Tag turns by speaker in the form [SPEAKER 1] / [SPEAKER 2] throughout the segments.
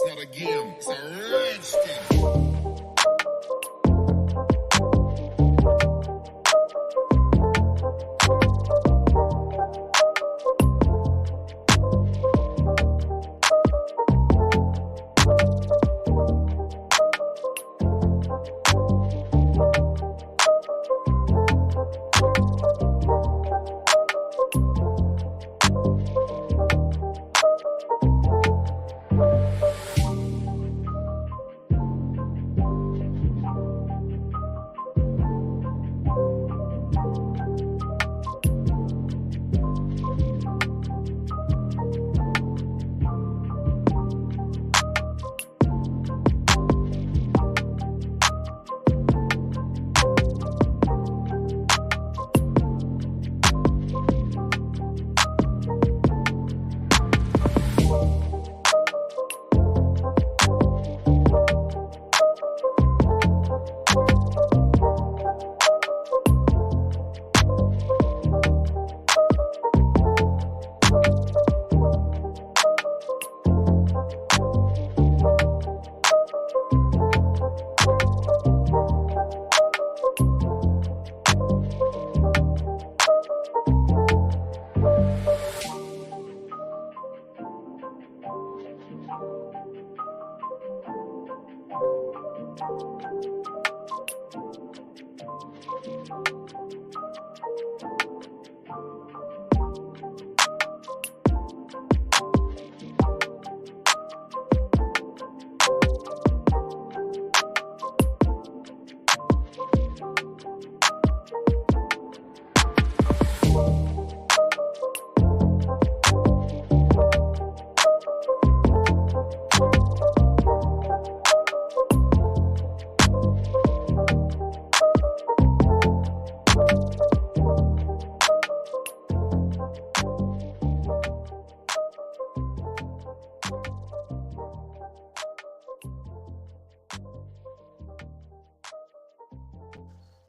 [SPEAKER 1] not a game, it's a rich thing.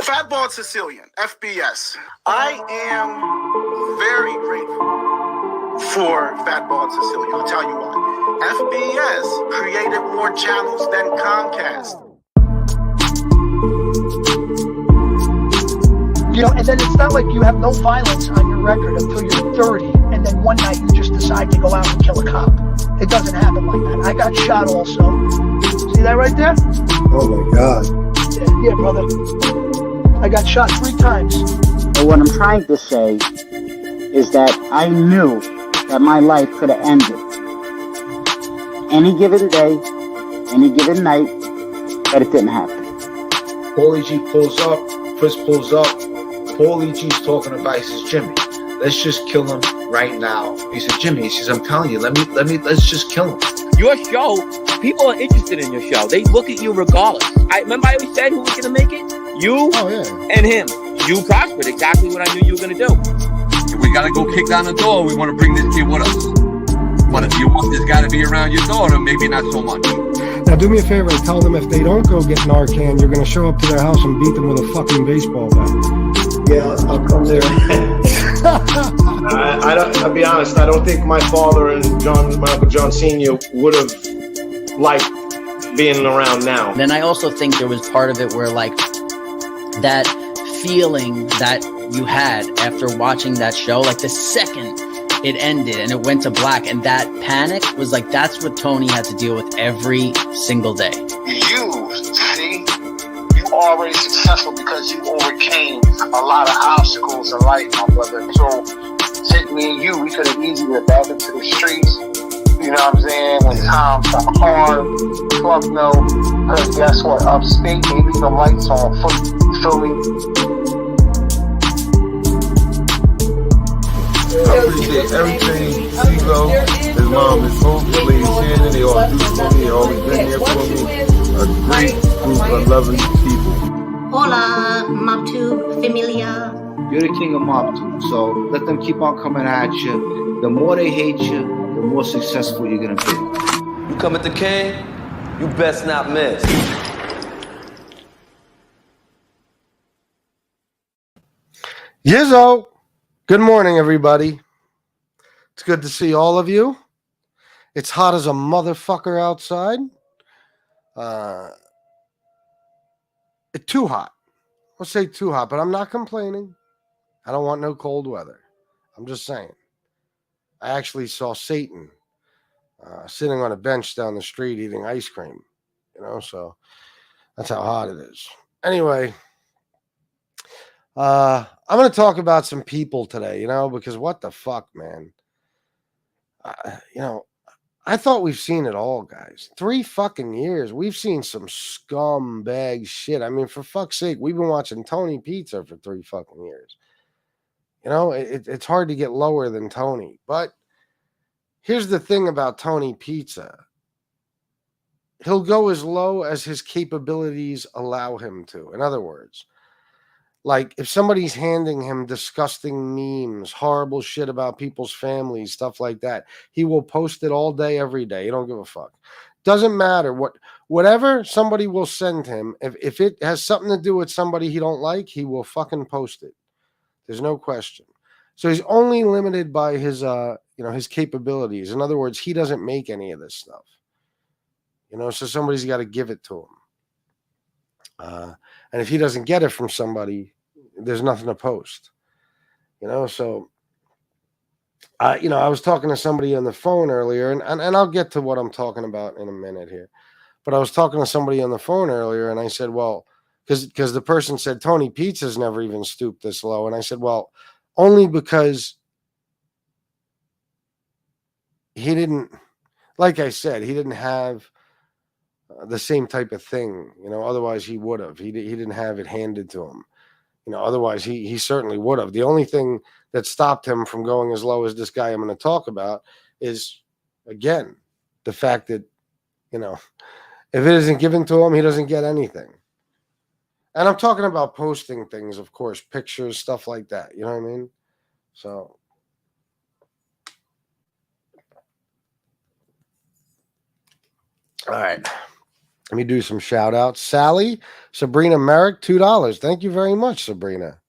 [SPEAKER 2] Fat Bald-Sicilian, FBS. I am very grateful for Fat Bald-Sicilian. I'll tell you why. FBS created more channels than Comcast.
[SPEAKER 3] You know, and then it's not like you have no violence on your record until you're 30, and then one night you just decide to go out and kill a cop. It doesn't happen like that. I got shot also. See that right there?
[SPEAKER 4] Oh my God.
[SPEAKER 3] Yeah, brother. I got shot 3 times.
[SPEAKER 5] But what I'm trying to say is that I knew that my life could have ended any given day, any given night, but it didn't happen.
[SPEAKER 4] Paulie G pulls up, Chris pulls up. Paulie G's talking about, he says, Jimmy, let's just kill him right now. He said, Jimmy, he says, I'm telling you, let's just kill him.
[SPEAKER 6] Your show, people are interested in your show. They look at you regardless. I remember I always said who was going to make it? You and him. You prospered, exactly what I knew you were going to do.
[SPEAKER 7] We got to go kick down the door. We want to bring this kid with us. But if you want this guy to be around your daughter, maybe not so much.
[SPEAKER 8] Now do me a favor and tell them if they don't go get Narcan, you're going to show up to their house and beat them with a fucking baseball bat.
[SPEAKER 4] Yeah, I'll come there. I'll be honest, I don't think my father and my Uncle John Sr. would have liked being around now.
[SPEAKER 9] Then I also think there was part of it where, like, that feeling that you had after watching that show, like the second it ended and it went to black, and that panic was like, that's what Tony had to deal with every single day.
[SPEAKER 2] You, see, you already successful because you overcame a lot of obstacles in life, my brother. So, take me and you, we could have easily back into the streets. You know what I'm saying? When times got hard, fuck no. Because guess what? Upstate, they leave the lights on. Feel me?
[SPEAKER 10] I appreciate everything. CeeLo, his mom, his folks, Lady Shannon, they all do for me. They always been there for me. A great group of loving people.
[SPEAKER 11] Hola, Mobtube Familia.
[SPEAKER 12] You're the king of Mobtube, so let them keep on coming at you. The more they hate you, the more successful you're gonna be.
[SPEAKER 13] You come at the king, you best not miss.
[SPEAKER 8] Yizzo, good morning, everybody. It's good to see all of you. It's hot as a motherfucker outside. It's too hot. Let's say too hot, but I'm not complaining. I don't want no cold weather. I'm just saying. I actually saw Satan sitting on a bench down the street eating ice cream. So that's how hot it is. Anyway, I'm going to talk about some people today, because what the fuck, man? I thought we've seen it all, guys. 3 fucking years. We've seen some scumbag shit. I mean, for fuck's sake, we've been watching Tony Pizza for 3 fucking years. It's hard to get lower than Tony. But here's the thing about Tony Pizza. He'll go as low as his capabilities allow him to. In other words, like if somebody's handing him disgusting memes, horrible shit about people's families, stuff like that, he will post it all day, every day. He don't give a fuck. Doesn't matter whatever somebody will send him. If it has something to do with somebody he don't like, he will fucking post it. There's no question. So he's only limited by his his capabilities. In other words, he doesn't make any of this stuff. So somebody's got to give it to him. And if he doesn't get it from somebody, there's nothing to post. So I was talking to somebody on the phone earlier, and I'll get to what I'm talking about in a minute here. But I was talking to somebody on the phone earlier, and I said, well, because the person said Tony Pizza's never even stooped this low. And I said, well, only because he didn't, like I said, he didn't have the same type of thing, otherwise he would have. He didn't have it handed to him. Otherwise he certainly would have. The only thing that stopped him from going as low as this guy I'm going to talk about is, again, the fact that, if it isn't given to him, he doesn't get anything. And I'm talking about posting things, of course, pictures, stuff like that. You know what I mean? So, all right. Let me do some shout outs. Sally, Sabrina Merrick, $2. Thank you very much, Sabrina.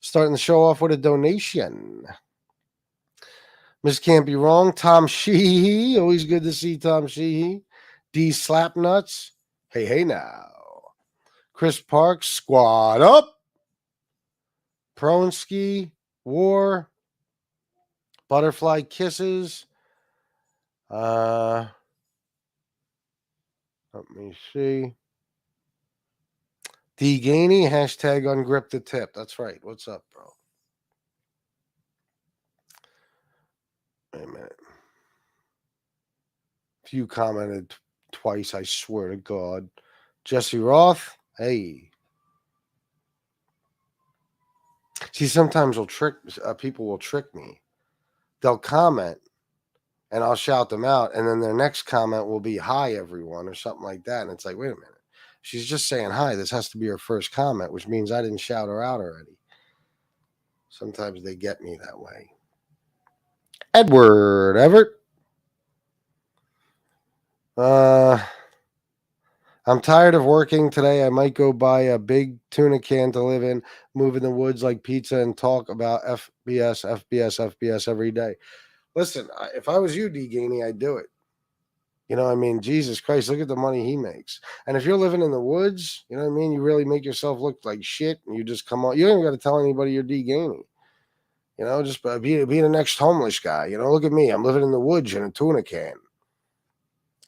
[SPEAKER 8] Starting the show off with a donation. Miss Can't Be Wrong, Tom Sheehy. Always good to see Tom Sheehy. D Slapnuts. Hey now. Chris Parks, Squad Up. Pronsky, War. Butterfly Kisses. Let me see. D Gainey, hashtag ungrip the tip. That's right. What's up, bro? Wait a minute. If you commented twice, I swear to God. Jesse Roth, hey. See, sometimes people will trick me. They'll comment, and I'll shout them out, and then their next comment will be, hi, everyone, or something like that. And it's like, wait a minute. She's just saying hi. This has to be her first comment, which means I didn't shout her out already. Sometimes they get me that way. Edward Everett. I'm tired of working today. I might go buy a big tuna can to live in, move in the woods like pizza, and talk about FBS every day. Listen, if I was you, D. Gainey, I'd do it. Jesus Christ, look at the money he makes. And if you're living in the woods, you really make yourself look like shit, and you just come on. You don't even got to tell anybody you're D. Gainey. Just be the next homeless guy. Look at me. I'm living in the woods in a tuna can.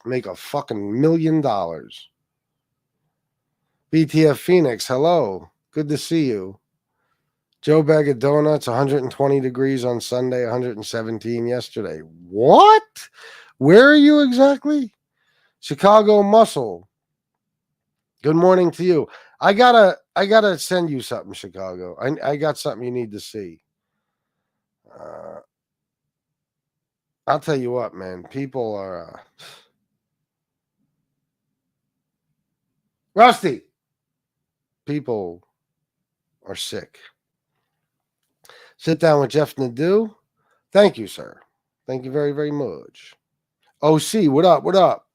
[SPEAKER 8] Make a fucking $1 million. BTF Phoenix, hello. Good to see you. Joe Bag of Donuts, 120 degrees on Sunday, 117 yesterday. What? Where are you exactly? Chicago Muscle. Good morning to you. I gotta send you something, Chicago. I got something you need to see. I'll tell you what, man. People are Rusty. People are sick. Sit down with Jeff Nadeau. Thank you, sir. Thank you very, very much. OC, what up? What up?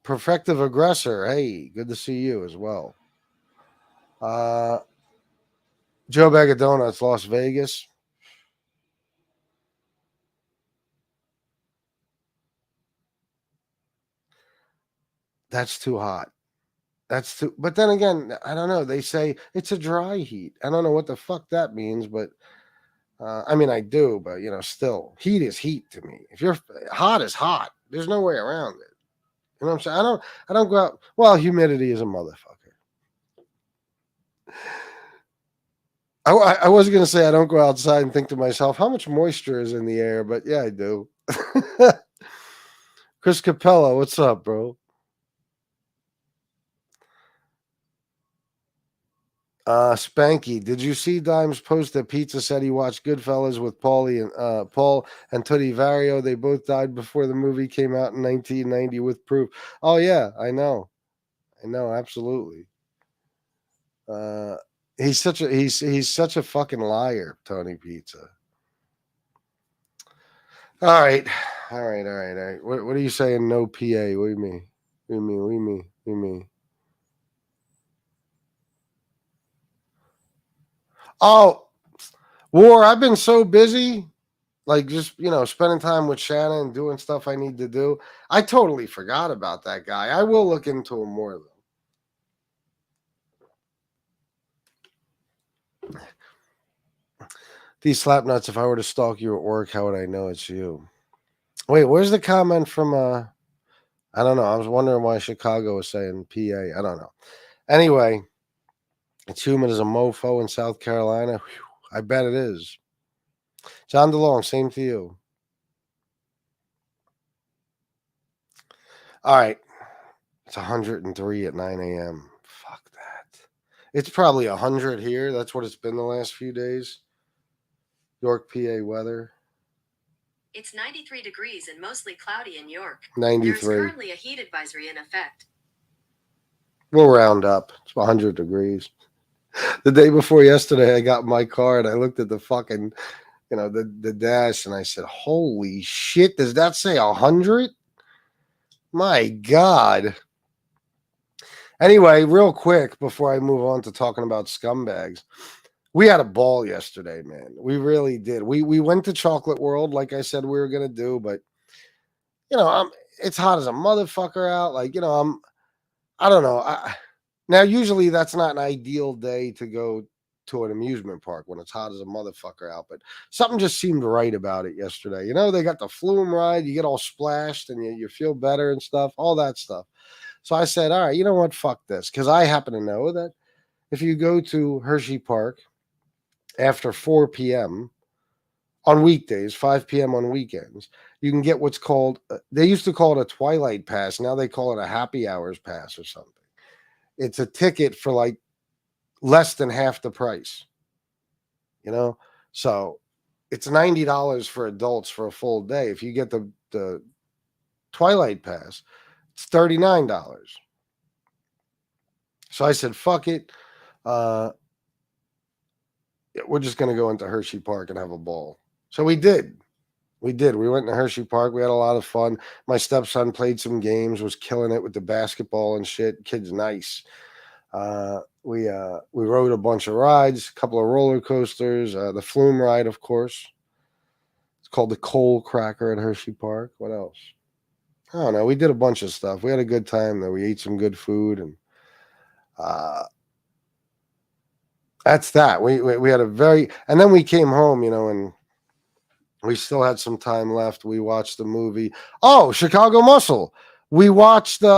[SPEAKER 8] Perfective Aggressor. Hey, good to see you as well. Joe Bag of Donuts, Las Vegas. That's too hot. That's too. But then again, I don't know. They say it's a dry heat. I don't know what the fuck that means, but I mean, I do. But still, heat is heat to me. If you're hot, is hot. There's no way around it. You know what I'm saying? I don't go out. Well, humidity is a motherfucker. I was going to say I don't go outside and think to myself, how much moisture is in the air? But yeah, I do. Chris Capella, what's up, bro? Spanky, did you see Dime's post that Pizza said he watched Goodfellas with Paul and Tutti Vario? They both died before the movie came out in 1990 with proof. Oh yeah, I know, absolutely. He's such a fucking liar, Tony Pizza. All right. What are you saying? No PA? What do you mean? What do you mean? Oh, War, I've been so busy, like just, spending time with Shannon and doing stuff I need to do. I totally forgot about that guy. I will look into him more, though. These slapnuts, if I were to stalk you at work, how would I know it's you? Wait, where's the comment from, I don't know. I was wondering why Chicago was saying PA. I don't know. Anyway, it's humid as a mofo in South Carolina. Whew, I bet it is. John DeLong, same to you. All right. It's 103 at 9 a.m. Fuck that. It's probably 100 here. That's what it's been the last few days. York, PA weather.
[SPEAKER 14] It's 93 degrees and mostly cloudy in York.
[SPEAKER 8] 93.
[SPEAKER 14] There's currently a heat advisory in effect.
[SPEAKER 8] We'll round up. It's 100 degrees. The day before yesterday, I got in my car and I looked at the fucking, the dash, and I said, holy shit, does that say 100? My God. Anyway, real quick, before I move on to talking about scumbags, we had a ball yesterday, man. We really did. We went to Chocolate World, like I said we were going to do, but, it's hot as a motherfucker out. Like, I don't know. Now, usually that's not an ideal day to go to an amusement park when it's hot as a motherfucker out, but something just seemed right about it yesterday. They got the flume ride, you get all splashed and you feel better and stuff, all that stuff. So I said, all right, you know what? Fuck this. Because I happen to know that if you go to Hershey Park after 4 p.m. on weekdays, 5 p.m. on weekends, you can get what's called, they used to call it a Twilight Pass. Now they call it a Happy Hours Pass or something. It's a ticket for like less than half the price, So it's $90 for adults for a full day. If you get the Twilight Pass, it's $39. So I said, fuck it. We're just going to go into Hershey Park and have a ball. So we did. We went to Hershey Park. We had a lot of fun. My stepson played some games, was killing it with the basketball and shit. Kid's nice. We rode a bunch of rides, a couple of roller coasters, the flume ride, of course. It's called the Coal Cracker at Hershey Park. What else? I don't know. We did a bunch of stuff. We had a good time, though. We ate some good food, and that's that. We had a very, and then we came home, and we still had some time left. We watched the movie. Oh, Chicago Muscle. We watched In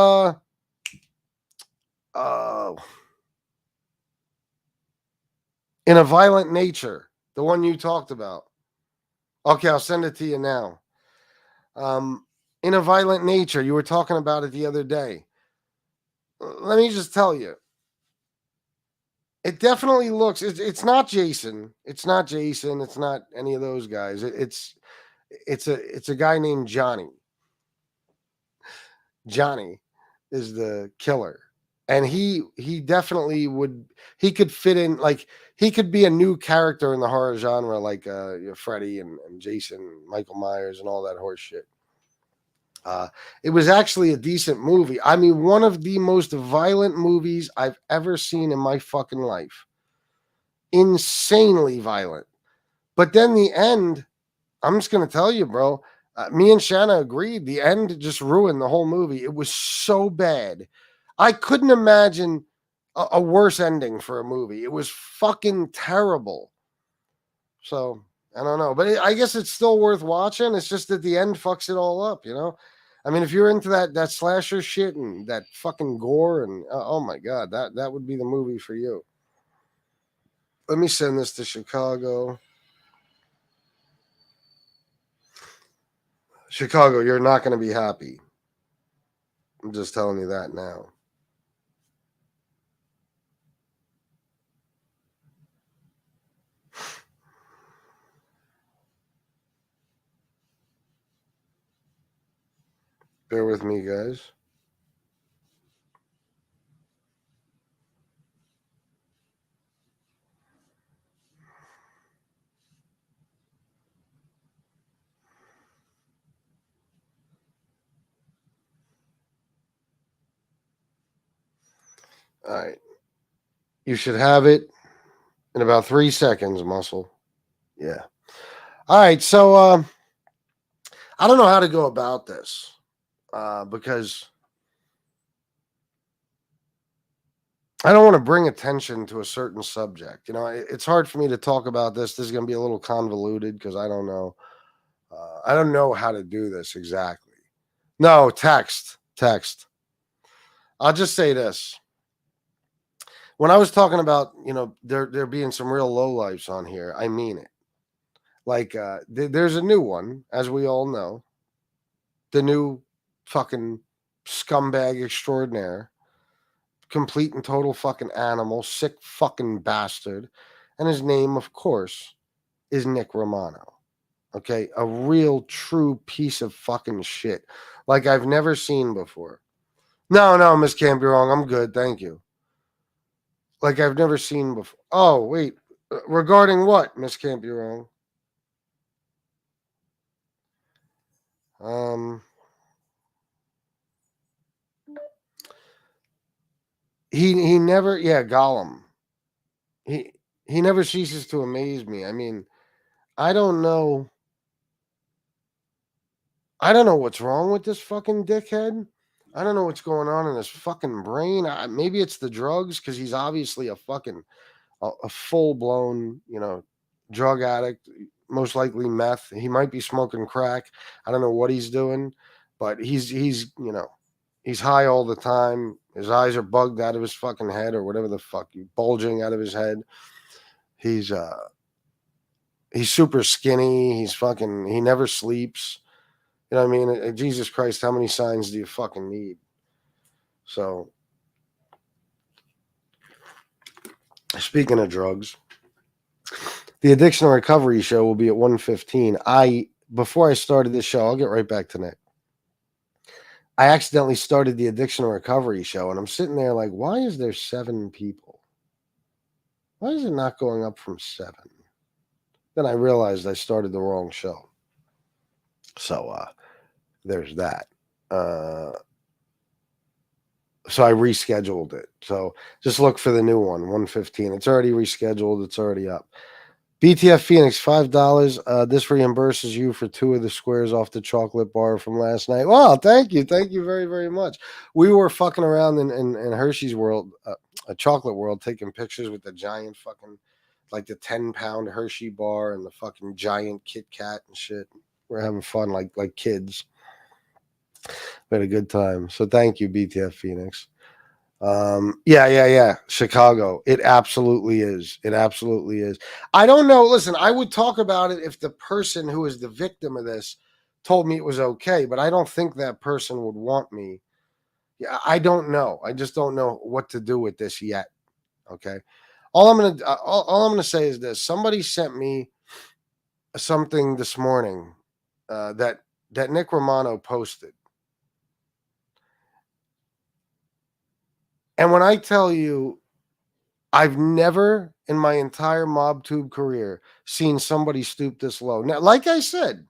[SPEAKER 8] a Violent Nature, the one you talked about. Okay, I'll send it to you now. In a Violent Nature, you were talking about it the other day. Let me just tell you. It definitely looks, it's not Jason. It's not Jason. It's not any of those guys. It's a guy named Johnny. Johnny is the killer. And he definitely he could fit in, like, he could be a new character in the horror genre, like Freddy and Jason, Michael Myers, and all that horse shit. It was actually a decent movie. I mean, one of the most violent movies I've ever seen in my fucking life. Insanely violent. But then the end, I'm just going to tell you, bro, Me and Shanna agreed. The end just ruined the whole movie. It was so bad. I couldn't imagine a worse ending for a movie. It was fucking terrible. So I don't know, but I guess it's still worth watching. It's just that the end fucks it all up, you know. I mean, if you're into that slasher shit and that fucking gore and oh my god, that would be the movie for you. Let me send this to Chicago. Chicago, you're not going to be happy. I'm just telling you that now. Bear with me, guys. All right. You should have it in about 3 seconds, Muscle. Yeah. All right. So I don't know how to go about this because I don't want to bring attention to a certain subject. You know, it's hard for me to talk about this. This is going to be a little convoluted because I don't know. I don't know how to do this exactly. No, text. I'll just say this. When I was talking about, you know, there being some real lowlifes on here, I mean it. Like, there's a new one, as we all know. The new fucking scumbag extraordinaire. Complete and total fucking animal. Sick fucking bastard. And his name, of course, is Nick Romano. Okay? A real, true piece of fucking shit. Like I've never seen before. No, Miss Can't Be Wrong. I'm good. Thank you. Like I've never seen before. Oh, wait. Regarding what, Miss Can't Be Wrong? He never, yeah, Gollum. He never ceases to amaze me. I mean, I don't know what's wrong with this fucking dickhead. I don't know what's going on in his fucking brain. Maybe it's the drugs because he's obviously a fucking a full blown, you know, drug addict. Most likely meth. He might be smoking crack. I don't know what he's doing, but he's you know, he's high all the time. His eyes are bugged out of his fucking head or whatever the fuck, bulging out of his head. He's super skinny. He never sleeps. You know what I mean? Jesus Christ, how many signs do you fucking need? So, speaking of drugs, the Addiction and Recovery show will be at 1:15. Before I started this show, I'll get right back to Nick. I accidentally started the Addiction and Recovery show, and I'm sitting there like, why is there 7 people? Why is it not going up from 7? Then I realized I started the wrong show. So there's that. So I rescheduled it. So just look for the new one, 1:15. It's already rescheduled. It's already up. BTF Phoenix, $5. This reimburses you for 2 of the squares off the chocolate bar from last night. Wow, thank you. Thank you very, very much. We were fucking around in Hershey's World, a chocolate world, taking pictures with the giant fucking, like the 10-pound Hershey bar and the fucking giant Kit Kat and shit. We're having fun like kids. We had a good time. So thank you, BTF Phoenix. Yeah. Chicago. It absolutely is. It absolutely is. I don't know. Listen, I would talk about it if the person who is the victim of this told me it was okay, but I don't think that person would want me. Yeah, I don't know. I just don't know what to do with this yet. Okay. All I'm gonna say is this: somebody sent me something this morning that Nick Romano posted. And when I tell you, I've never in my entire MobTube career seen somebody stoop this low. Now, like I said,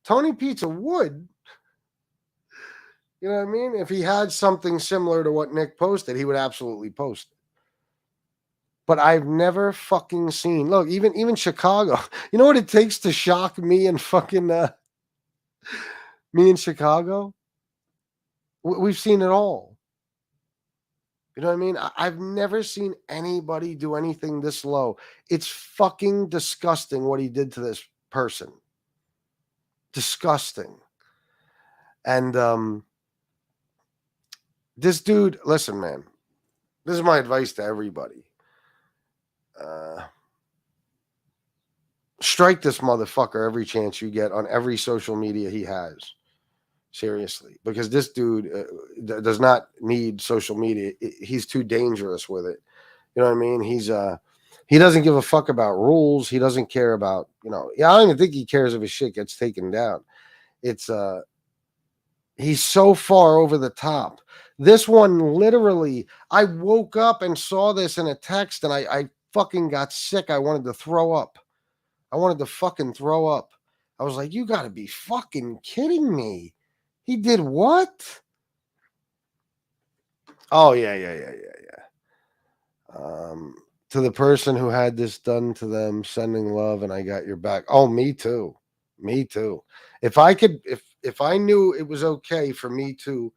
[SPEAKER 8] Tony Pizza would, you know what I mean? If he had something similar to what Nick posted, he would absolutely post it. But I've never fucking seen, look, even Chicago, you know what it takes to shock me and fucking Me in Chicago, we've seen it all. You know what I mean? I've never seen anybody do anything this low. It's fucking disgusting what he did to this person. Disgusting. And this dude, listen, man, this is my advice to everybody. Strike this motherfucker every chance you get on every social media he has. Seriously. Because this dude does not need social media. He's too dangerous with it. You know what I mean? He doesn't give a fuck about rules. He doesn't care about, I don't even think he cares if his shit gets taken down. It's he's so far over the top. This one, literally, I woke up and saw this in a text and I fucking got sick. I wanted to throw up. I wanted to fucking throw up. I was like, you gotta be fucking kidding me. He did what? Oh, yeah. To the person who had this done to them, sending love, and I got your back. Oh, me too. Me too. If I knew it was okay for me to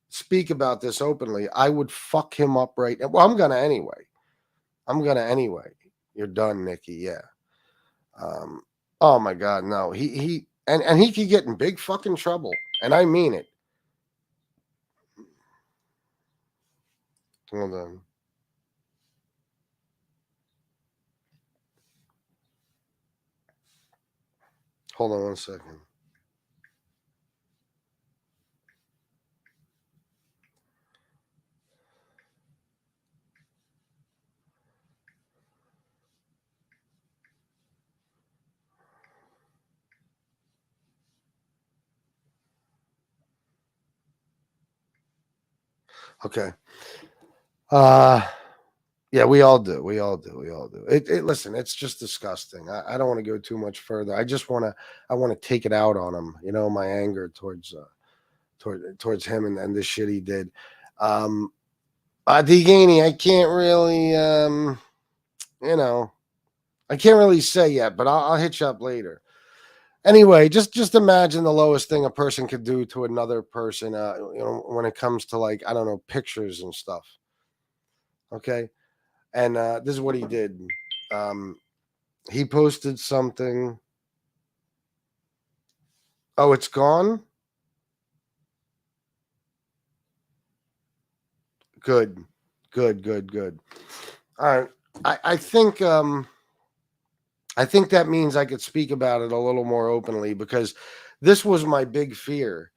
[SPEAKER 8] speak about this openly, I would fuck him up right now. Well, I'm gonna anyway. You're done, Nikki. Yeah. Oh my God, no. He could get in big fucking trouble, and I mean it. Hold on. Hold on 1 second. Okay. Yeah, we all do. Listen, it's just disgusting. I don't want to go too much further. I want to take it out on him, my anger towards him and this shit he did. Deganey, I can't really I can't really say yet, but I'll hit you up later. Anyway, just imagine the lowest thing a person could do to another person, when it comes to, like, I don't know, pictures and stuff. Okay. And this is what he did. He posted something. Oh, it's gone? Good. All right. I think that means I could speak about it a little more openly, because this was my big fear.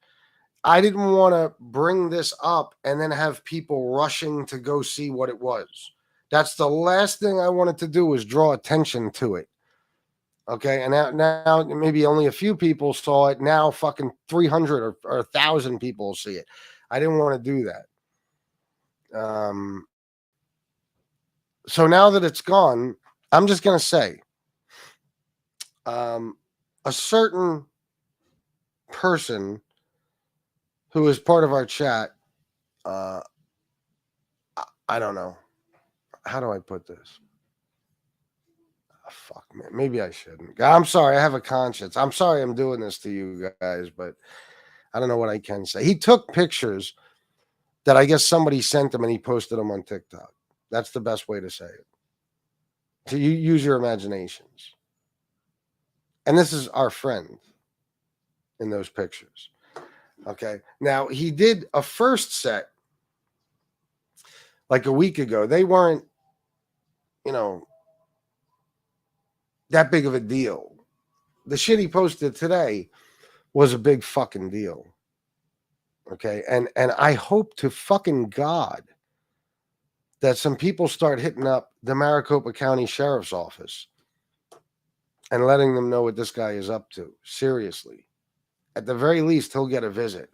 [SPEAKER 8] I didn't want to bring this up and then have people rushing to go see what it was. That's the last thing I wanted to do, was draw attention to it. Okay, and now maybe only a few people saw it. Now fucking 300 or 1,000 people will see it. I didn't want to do that. So now that it's gone, I'm just going to say, a certain person who is part of our chat, I don't know. How do I put this? Oh, fuck, man. Maybe I shouldn't. I'm sorry. I have a conscience. I'm sorry I'm doing this to you guys, but I don't know what I can say. He took pictures that I guess somebody sent him and he posted them on TikTok. That's the best way to say it. So you use your imaginations. And this is our friend in those pictures. Okay. Now, he did a first set like a week ago. They weren't, that big of a deal. The shit he posted today was a big fucking deal. Okay. And I hope to fucking God that some people start hitting up the Maricopa County Sheriff's Office and letting them know what this guy is up to. Seriously. At the very least, he'll get a visit.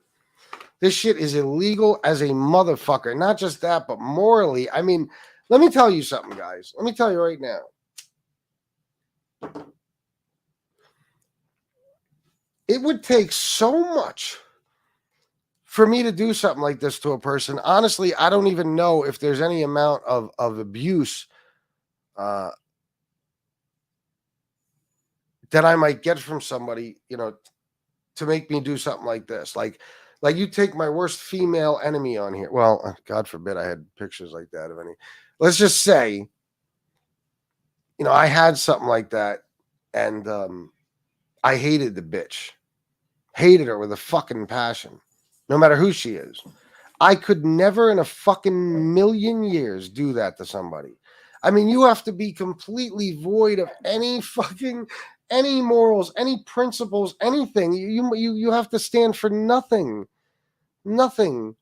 [SPEAKER 8] This shit is illegal as a motherfucker. Not just that, but morally. I mean, let me tell you something, guys. Let me tell you right now. It would take so much for me to do something like this to a person. Honestly, I don't even know if there's any amount of abuse that I might get from somebody, to make me do something like this. Like you take my worst female enemy on here. Well, God forbid I had pictures like that of any. Let's just say, I had something like that, and I hated the bitch. Hated her with a fucking passion, no matter who she is. I could never in a fucking million years do that to somebody. I mean, you have to be completely void of any morals, any principles, anything. You have to stand for nothing. Nothing.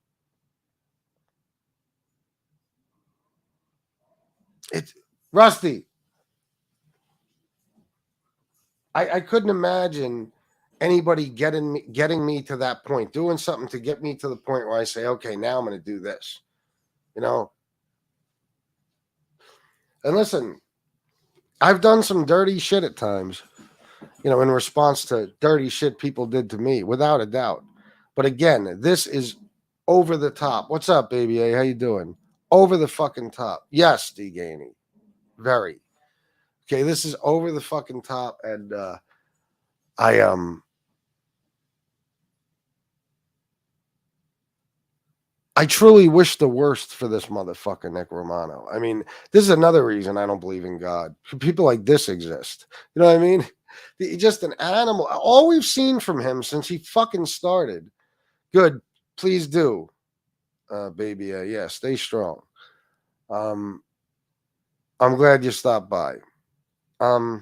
[SPEAKER 8] It's Rusty. I couldn't imagine anybody getting me to that point, doing something to get me to the point where I say, okay, now I'm going to do this, And listen, I've done some dirty shit at times, in response to dirty shit people did to me, without a doubt. But again, this is over the top. What's up, baby? Hey, how you doing? Over the fucking top. Yes, D. Gainey. Very. Okay, this is over the fucking top, and I truly wish the worst for this motherfucker, Nick Romano. I mean, this is another reason I don't believe in God. People like this exist. You know what I mean? He's just an animal. All we've seen from him since he fucking started. Good. Please do, baby. Yeah, stay strong. I'm glad you stopped by. All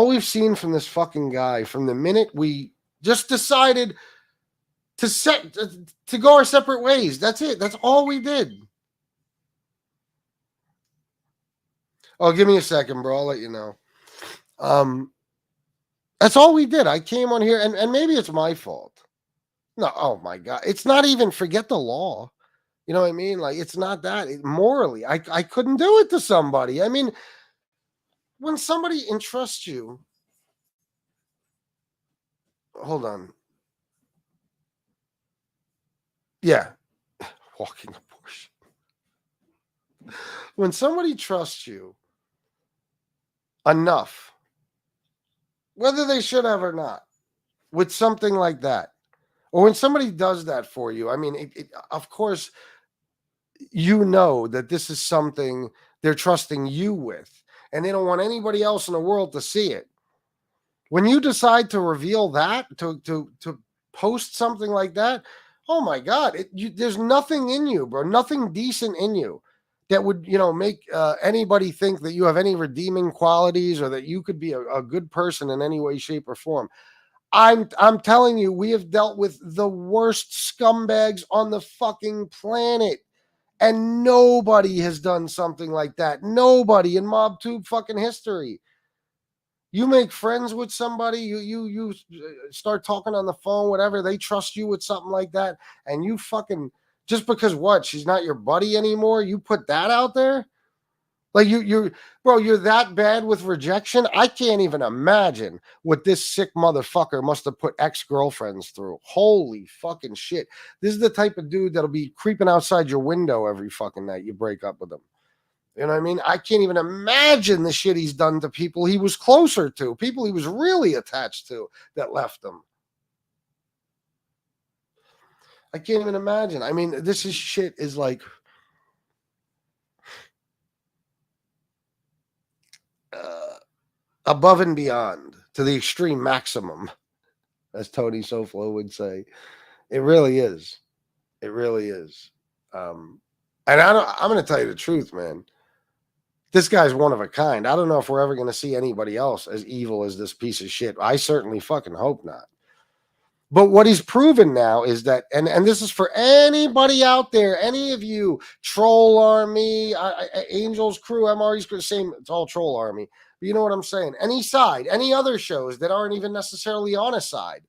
[SPEAKER 8] we've seen from this fucking guy from the minute we just decided to go our separate ways. That's it. That's all we did. Oh, give me a second, bro. I'll let you know. That's all we did. I came on here, and maybe it's my fault. No, oh my God. It's not even, forget the law. You know what I mean? Like, it's not that. Morally, I couldn't do it to somebody. I mean, when somebody entrusts you, hold on. Yeah. Walking abortion. When somebody trusts you enough, whether they should have or not, with something like that, or when somebody does that for you, I mean, of course, that this is something they're trusting you with, and they don't want anybody else in the world to see it. When you decide to reveal that, to post something like that, oh my God, there's nothing in you, bro, nothing decent in you that would, make anybody think that you have any redeeming qualities or that you could be a good person in any way, shape, or form. I'm telling you, we have dealt with the worst scumbags on the fucking planet. And nobody has done something like that. Nobody in MobTube fucking history. You make friends with somebody, you start talking on the phone, whatever, they trust you with something like that, and you fucking, just because what, she's not your buddy anymore, you put that out there? Like you're that bad with rejection? I can't even imagine what this sick motherfucker must have put ex-girlfriends through. Holy fucking shit. This is the type of dude that'll be creeping outside your window every fucking night you break up with him. You know what I mean? I can't even imagine the shit he's done to people he was closer to, people he was really attached to that left him. I can't even imagine. I mean, this is shit is like... above and beyond, to the extreme maximum, as Tony Soflo would say. It really is. It really is. And I'm going to tell you the truth, man. This guy's one of a kind. I don't know if we're ever going to see anybody else as evil as this piece of shit. I certainly fucking hope not. But what he's proven now is that, and this is for anybody out there, any of you, Troll Army, Angels Crew, MRE's Crew, same, it's all Troll Army. But you know what I'm saying? Any side, any other shows that aren't even necessarily on a side.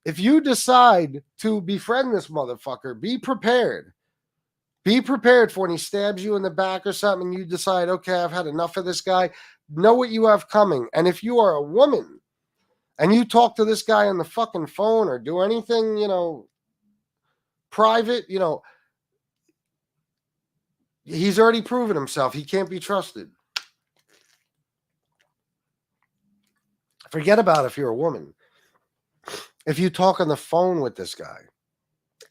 [SPEAKER 8] If you decide to befriend this motherfucker, be prepared. Be prepared for when he stabs you in the back or something, and you decide, okay, I've had enough of this guy. Know what you have coming. And if you are a woman, and you talk to this guy on the fucking phone or do anything, private, he's already proven himself. He can't be trusted. Forget about if you're a woman. If you talk on the phone with this guy,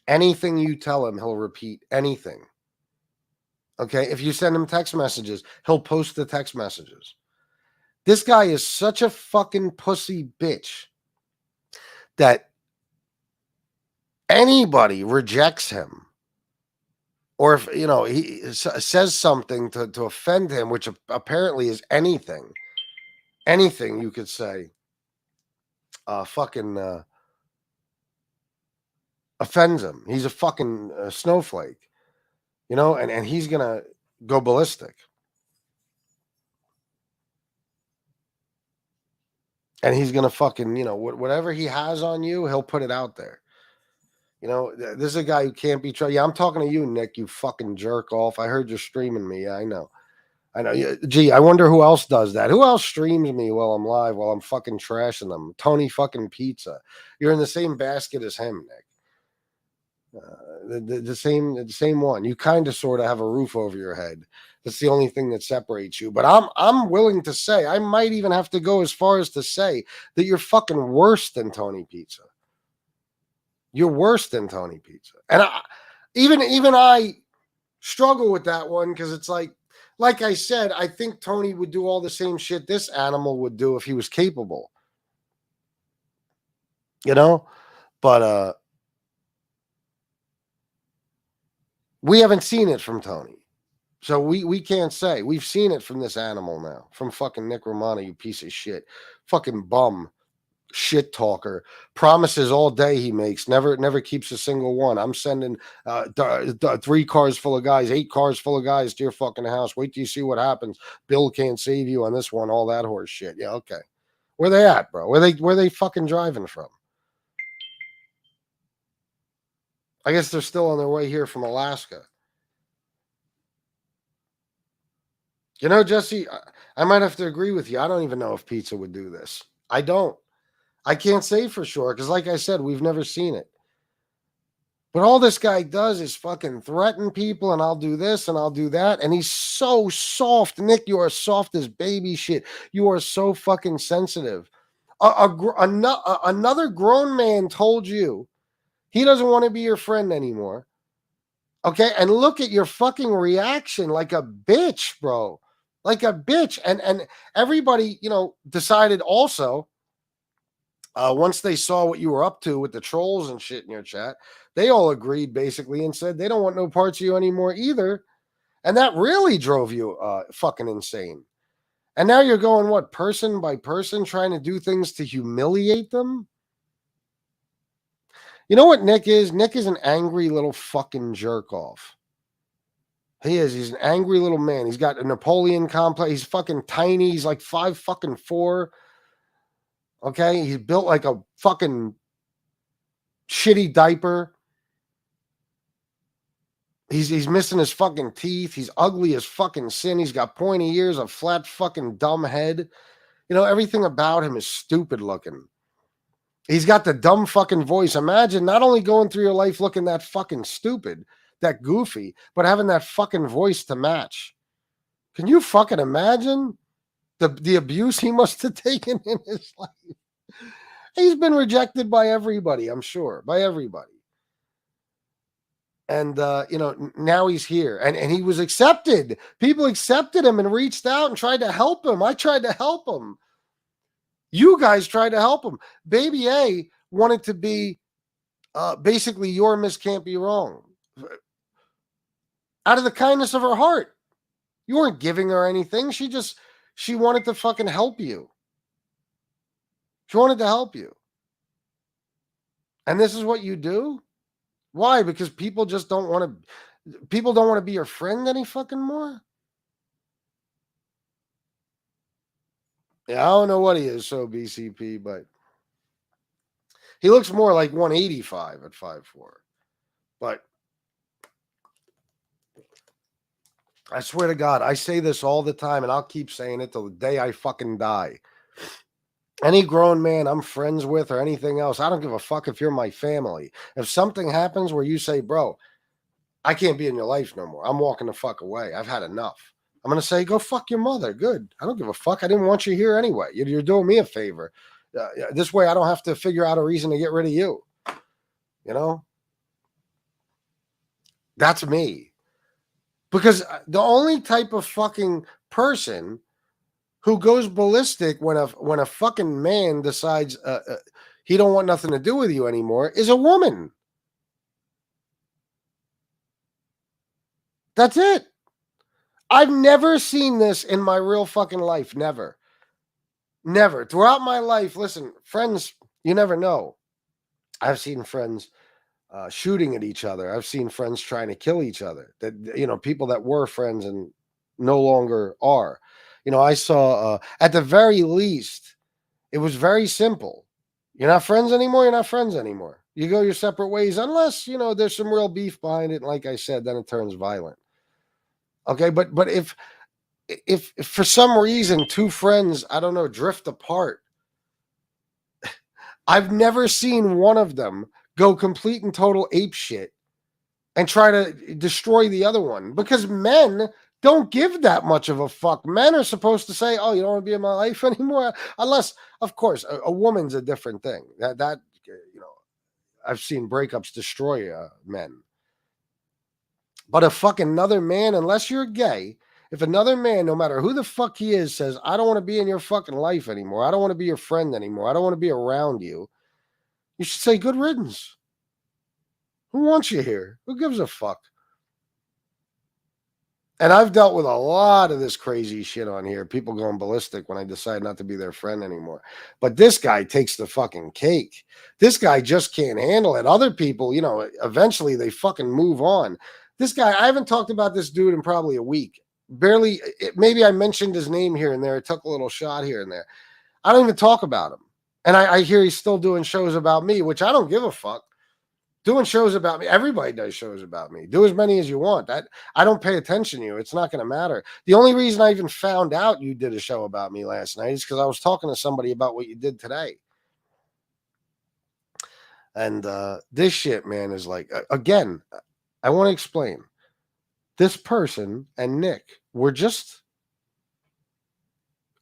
[SPEAKER 8] anything you tell him, he'll repeat anything. Okay? If you send him text messages, he'll post the text messages. This guy is such a fucking pussy bitch that anybody rejects him. Or if, you know, he says something to offend him, which apparently is anything you could say, offends him. He's a fucking snowflake, you know, and he's going to go ballistic. And he's going to fucking, you know, whatever he has on you, he'll put it out there. You know, this is a guy who can't be trusted. Yeah, I'm talking to you, Nick, you fucking jerk off. I heard you're streaming me. Yeah, I know. Gee, I wonder who else does that. Who else streams me while I'm live, while I'm fucking trashing them? Tony fucking Pizza. You're in the same basket as him, Nick. The same one. You kind of sort of have a roof over your head. That's the only thing that separates you. But I'm willing to say, I might even have to go as far as to say that you're fucking worse than Tony Pizza. You're worse than Tony Pizza. And even I struggle with that one because it's like I said, I think Tony would do all the same shit this animal would do if he was capable. You know? But we haven't seen it from Tony. So we can't say. We've seen it from this animal now. From fucking Nick Romano, you piece of shit. Fucking bum. Shit talker. Promises all day he makes. Never keeps a single one. I'm sending 3 cars full of guys, 8 cars full of guys to your fucking house. Wait till you see what happens. Bill can't save you on this one. All that horse shit. Yeah, okay. Where they at, bro? Where they fucking driving from? I guess they're still on their way here from Alaska. You know, Jesse, I might have to agree with you. I don't even know if Pizza would do this. I don't. I can't say for sure because, like I said, we've never seen it. But all this guy does is fucking threaten people, and I'll do this and I'll do that. And he's so soft. Nick, you are soft as baby shit. You are so fucking sensitive. Another grown man told you he doesn't want to be your friend anymore. Okay? And look at your fucking reaction like a bitch, bro. Like a bitch. And everybody, you know, decided also, once they saw what you were up to with the trolls and shit in your chat, they all agreed basically and said they don't want no parts of you anymore either. And that really drove you fucking insane. And now you're going, what, person by person, trying to do things to humiliate them? You know what Nick is? Nick is an angry little fucking jerk off. He is. He's an angry little man. He's got a Napoleon complex. He's fucking tiny. He's like 5'4". Okay, he's built like a fucking shitty diaper. He's missing his fucking teeth. He's ugly as fucking sin. He's got pointy ears, a flat fucking dumb head. You know, everything about him is stupid looking. He's got the dumb fucking voice. Imagine not only going through your life looking that fucking stupid, that goofy, but having that fucking voice to match. Can you fucking imagine the abuse he must have taken in his life? He's been rejected by everybody, I'm sure, by everybody. And, you know, now he's here and he was accepted. People accepted him and reached out and tried to help him. I tried to help him. You guys tried to help him. Baby A wanted to be basically your Miss Can't Be Wrong. Out of the kindness of her heart. You weren't giving her anything. She wanted to fucking help you. She wanted to help you. And this is what you do? Why? Because people just don't want to be your friend any fucking more? Yeah, I don't know what he is, so BCP, but he looks more like 185 at 5'4". But I swear to God, I say this all the time, and I'll keep saying it till the day I fucking die. Any grown man I'm friends with or anything else, I don't give a fuck if you're my family. If something happens where you say, bro, I can't be in your life no more. I'm walking the fuck away. I've had enough. I'm going to say, go fuck your mother. Good. I don't give a fuck. I didn't want you here anyway. You're doing me a favor. This way I don't have to figure out a reason to get rid of you. You know? That's me. Because the only type of fucking person who goes ballistic when a fucking man decides he don't want nothing to do with you anymore is a woman. That's it. I've never seen this in my real fucking life. Never. Never. Throughout my life, listen, friends, you never know. I've seen friends shooting at each other. I've seen friends trying to kill each other. That, you know, people that were friends and no longer are. You know, I saw at the very least, it was very simple. You're not friends anymore. You're not friends anymore. You go your separate ways, unless, you know, there's some real beef behind it. And like I said, then it turns violent. Okay, but if for some reason two friends, I don't know, drift apart, I've never seen one of them go complete and total ape shit and try to destroy the other one, because men don't give that much of a fuck. Men are supposed to say, "Oh, you don't want to be in my life anymore," unless, of course, a woman's a different thing. That you know, I've seen breakups destroy men. But if fucking another man, unless you're gay, if another man, no matter who the fuck he is, says, "I don't want to be in your fucking life anymore. I don't want to be your friend anymore. I don't want to be around you," you should say, "Good riddance." Who wants you here? Who gives a fuck? And I've dealt with a lot of this crazy shit on here. People going ballistic when I decide not to be their friend anymore. But this guy takes the fucking cake. This guy just can't handle it. Other people, you know, eventually they fucking move on. This guy, I haven't talked about this dude in probably a week. Barely, maybe I mentioned his name here and there. I took a little shot here and there. I don't even talk about him. And I hear he's still doing shows about me, which I don't give a fuck. Doing shows about me. Everybody does shows about me. Do as many as you want. I don't pay attention to you. It's not going to matter. The only reason I even found out you did a show about me last night is because I was talking to somebody about what you did today. And this shit, man, is like, again, I want to explain. This person and Nick were just,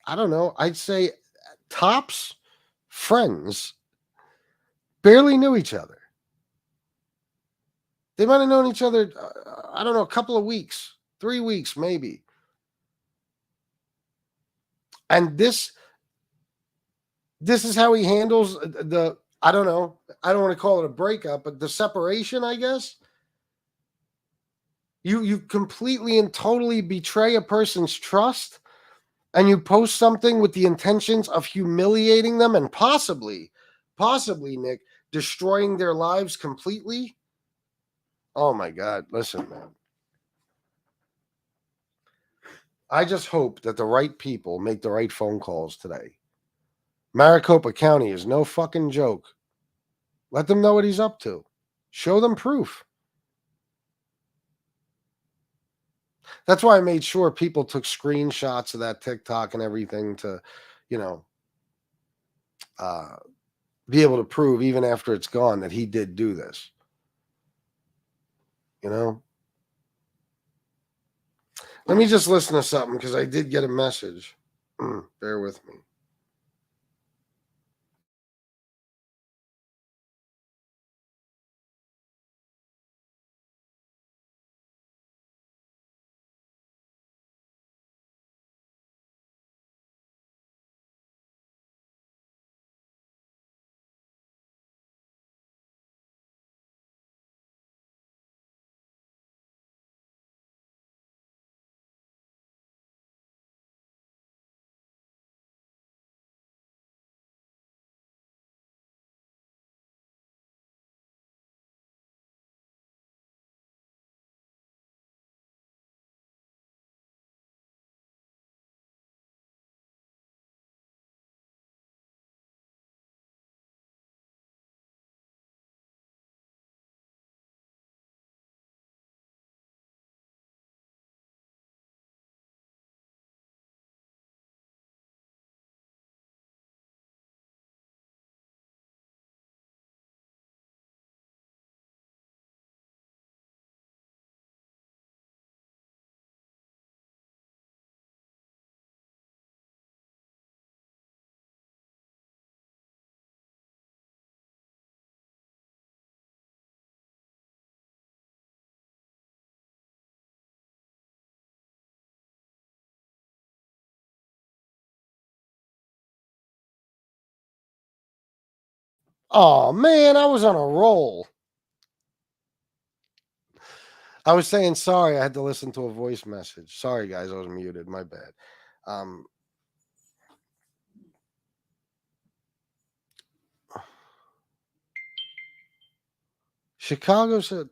[SPEAKER 8] I don't know, I'd say tops friends, barely knew each other. They might have known each other, I don't know, a couple of weeks, 3 weeks, maybe. And this is how he handles the, I don't know, I don't want to call it a breakup, but the separation, I guess. You completely and totally betray a person's trust, and you post something with the intentions of humiliating them and possibly, Nick, destroying their lives completely. Oh my God, listen, man. I just hope that the right people make the right phone calls today. Maricopa County is no fucking joke. Let them know what he's up to. Show them proof. That's why I made sure people took screenshots of that TikTok and everything to, you know, be able to prove even after it's gone that he did do this. You know? Let me just listen to something because I did get a message. Bear with me. Oh, man, I was on a roll. I was saying sorry. I had to listen to a voice message. Sorry, guys. I was muted. My bad. Chicago said,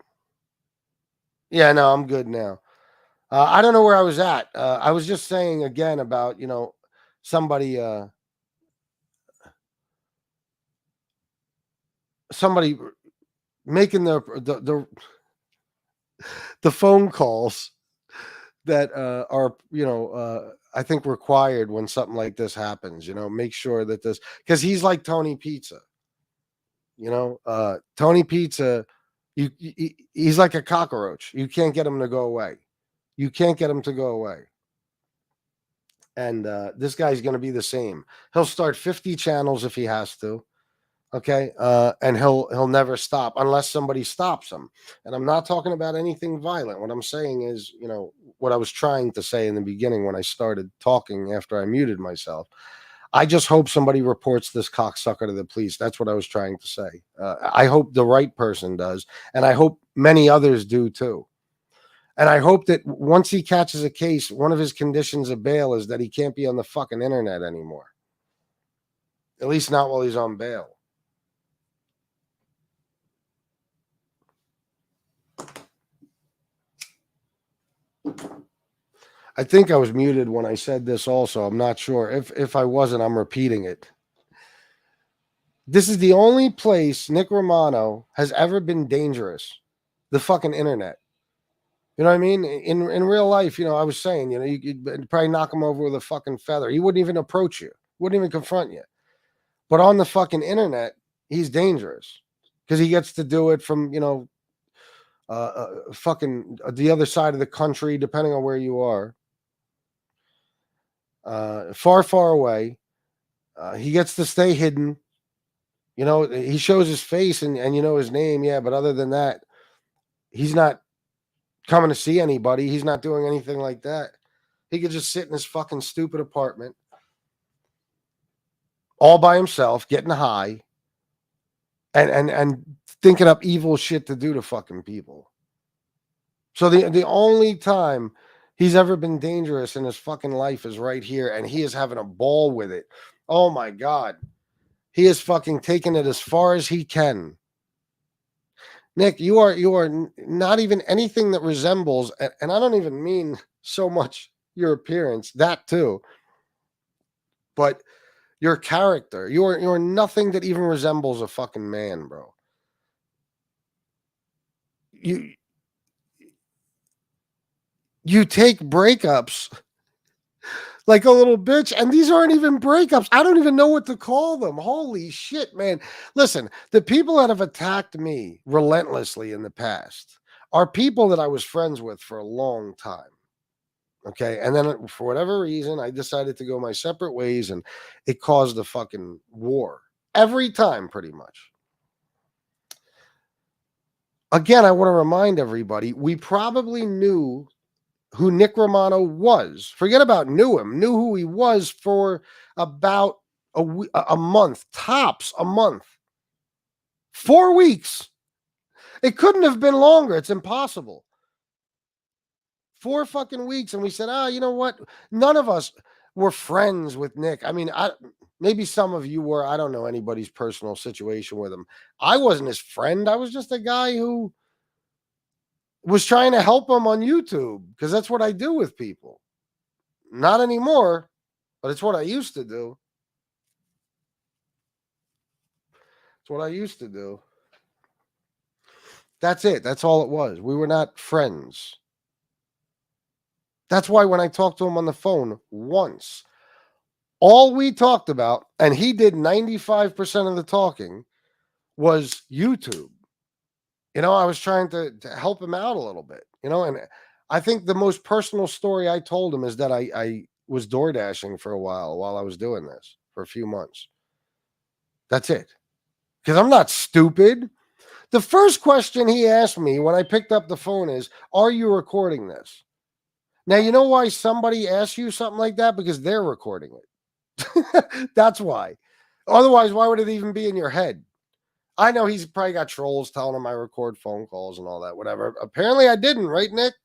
[SPEAKER 8] yeah, no, I'm good now. I don't know where I was at. I was just saying again about, somebody making the phone calls that are, I think required when something like this happens. Make sure that this, because he's like Tony Pizza. Tony Pizza, he's like a cockroach. You can't get him to go away. You can't get him to go away. And this guy's going to be the same. He'll start 50 channels if he has to. Okay. And he'll never stop unless somebody stops him. And I'm not talking about anything violent. What I'm saying is, what I was trying to say in the beginning when I started talking after I muted myself. I just hope somebody reports this cocksucker to the police. That's what I was trying to say. I hope the right person does. And I hope many others do too. And I hope that once he catches a case, one of his conditions of bail is that he can't be on the fucking internet anymore. At least not while he's on bail. I think I was muted when I said this also. I'm not sure. If I wasn't, I'm repeating it. This is the only place Nick Romano has ever been dangerous. The fucking internet. You know what I mean? In real life, I was saying, you could probably knock him over with a fucking feather. He wouldn't even approach you. Wouldn't even confront you. But on the fucking internet, he's dangerous because he gets to do it from, fucking the other side of the country, depending on where you are. Far, far away. He gets to stay hidden. He shows his face and his name. Yeah. But other than that, he's not coming to see anybody. He's not doing anything like that. He could just sit in his fucking stupid apartment all by himself, getting high and thinking up evil shit to do to fucking people. So the only time he's ever been dangerous in his fucking life is right here, and he is having a ball with it. Oh my God. He is fucking taking it as far as he can. Nick, you are not even anything that resembles, and I don't even mean so much your appearance, that too, but your character. You're nothing that even resembles a fucking man, bro. You take breakups like a little bitch, and these aren't even breakups. I don't even know what to call them. Holy shit, man. Listen, the people that have attacked me relentlessly in the past are people that I was friends with for a long time. Okay. And then for whatever reason, I decided to go my separate ways, and it caused a fucking war every time, pretty much. Again, I want to remind everybody, we probably knew who Nick Romano was. Forget about knew who he was for about a month, tops a month. 4 weeks. It couldn't have been longer. It's impossible. 4 fucking weeks. And we said, you know what? None of us were friends with Nick. I mean, maybe some of you were. I don't know anybody's personal situation with him. I wasn't his friend. I was just a guy who was trying to help him on YouTube because that's what I do with people. Not anymore, but it's what I used to do. It's what I used to do. That's it. That's all it was. We were not friends. That's why when I talked to him on the phone once, all we talked about, and he did 95% of the talking, was YouTube. I was trying to help him out a little bit, and I think the most personal story I told him is that I was door dashing for a while I was doing this for a few months. That's it. Because I'm not stupid. The first question he asked me when I picked up the phone is, are you recording this? Now, you know why somebody asks you something like that? Because they're recording it. That's why. Otherwise, why would it even be in your head? I know he's probably got trolls telling him I record phone calls and all that, whatever. Apparently I didn't, right, Nick?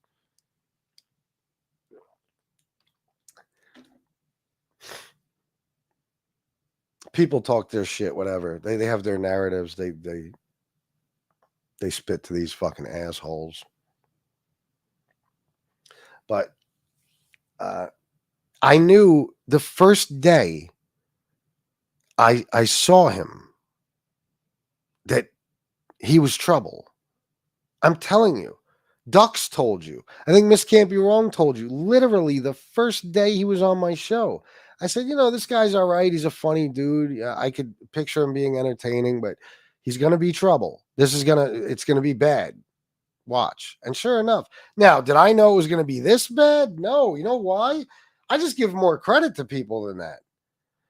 [SPEAKER 8] People talk their shit, whatever. They have their narratives. They spit to these fucking assholes. But I knew the first day I saw him that he was trouble. I'm telling you. Ducks told you. I think Miss Can't Be Wrong told you. Literally the first day he was on my show. I said, this guy's all right. He's a funny dude. Yeah, I could picture him being entertaining, but he's going to be trouble. It's going to be bad. Watch. And sure enough. Now, did I know it was going to be this bad? No. You know why? I just give more credit to people than that.